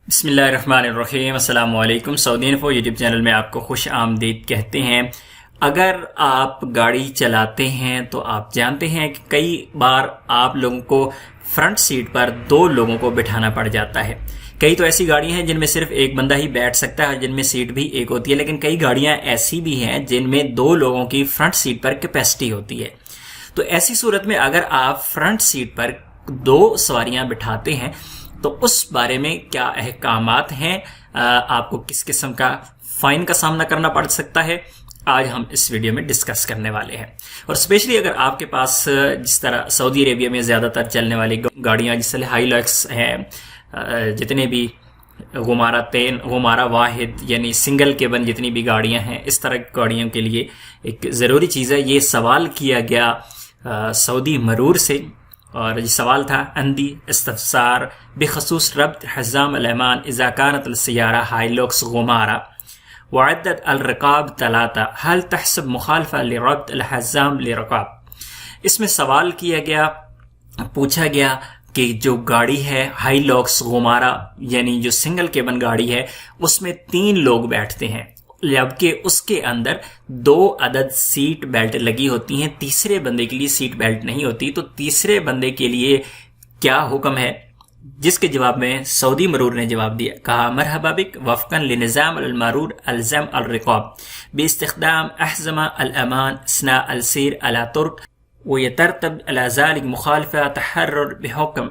بسم اللہ الرحمن الرحیم۔ السلام علیکم۔ سعودی انفو یوٹیوب چینل میں آپ کو خوش آمدید کہتے ہیں۔ اگر آپ گاڑی چلاتے ہیں تو آپ جانتے ہیں کہ کئی بار آپ لوگوں کو فرنٹ سیٹ پر دو لوگوں کو بٹھانا پڑ جاتا ہے۔ کئی تو ایسی گاڑیاں ہیں جن میں صرف ایک بندہ ہی بیٹھ سکتا ہے، جن میں سیٹ بھی ایک ہوتی ہے، لیکن کئی گاڑیاں ایسی بھی ہیں جن میں دو لوگوں کی فرنٹ سیٹ پر کیپیسٹی ہوتی ہے۔ تو ایسی صورت میں اگر آپ فرنٹ سیٹ پر دو سواریاں بٹھاتے ہیں تو اس بارے میں کیا احکامات ہیں، آپ کو کس قسم کا فائن کا سامنا کرنا پڑ سکتا ہے، آج ہم اس ویڈیو میں ڈسکس کرنے والے ہیں۔ اور اسپیشلی اگر آپ کے پاس جس طرح سعودی عربیہ میں زیادہ تر چلنے والی گاڑیاں جس طرح ہائی لکس ہیں، جتنے بھی غمارہ واحد یعنی سنگل کیبن جتنی بھی گاڑیاں ہیں، اس طرح کی گاڑیوں کے لیے ایک ضروری چیز ہے۔ یہ سوال کیا گیا سعودی مرور سے، اور یہ سوال تھا اندی استفسار بخصوص ربط حزام الامان اذا كانت السيارة ہائلوکس غمارہ وعدت الرقاب ثلاثة هل تحسب مخالفة لربط الحزام لرقاب۔ اس میں سوال کیا گیا، پوچھا گیا کہ جو گاڑی ہے ہائی لوکس غمارہ یعنی جو سنگل کیبن گاڑی ہے، اس میں 3 لوگ بیٹھتے ہیں، جبکہ اس کے اندر 2 عدد سیٹ بیلٹ لگی ہوتی ہیں، تیسرے بندے کے لیے سیٹ بیلٹ نہیں ہوتی، تو تیسرے بندے کے لیے کیا حکم ہے؟ جس کے جواب میں سعودی مرور نے جواب دیا، کہا مرحبا بک وفقا لنظام المرور الزم الرقاب باستخدام احزمہ الامان اثناء السیر على طرق ويترتب على ذلك مخالفہ تحرر بحکم۔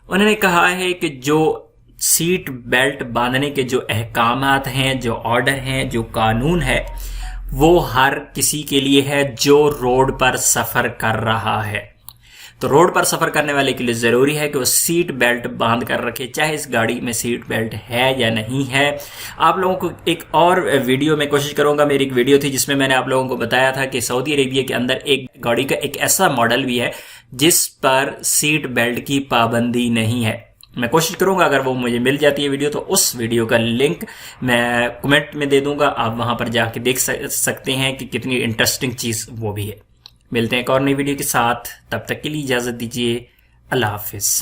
انہوں نے کہا ہے کہ جو سیٹ بیلٹ باندھنے کے جو احکامات ہیں، جو آرڈر ہیں، جو قانون ہے، وہ ہر کسی کے لیے ہے جو روڈ پر سفر کر رہا ہے۔ تو روڈ پر سفر کرنے والے کے لیے ضروری ہے کہ وہ سیٹ بیلٹ باندھ کر رکھے، چاہے اس گاڑی میں سیٹ بیلٹ ہے یا نہیں ہے۔ آپ لوگوں کو ایک اور ویڈیو میں کوشش کروں گا، میری ایک ویڈیو تھی جس میں نے آپ لوگوں کو بتایا تھا کہ سعودی عربیہ کے اندر ایک گاڑی کا ایک ایسا ماڈل بھی ہے جس پر سیٹ بیلٹ کی پابندی نہیں ہے۔ میں کوشش کروں گا اگر وہ مجھے مل جاتی ہے ویڈیو تو اس ویڈیو کا لنک میں کمنٹ میں دے دوں گا، آپ وہاں پر جا کے دیکھ سکتے ہیں کہ کتنی انٹرسٹنگ چیز وہ بھی ہے۔ ملتے ہیں ایک اور نئی ویڈیو کے ساتھ، تب تک کے لیے اجازت دیجیے، اللہ حافظ۔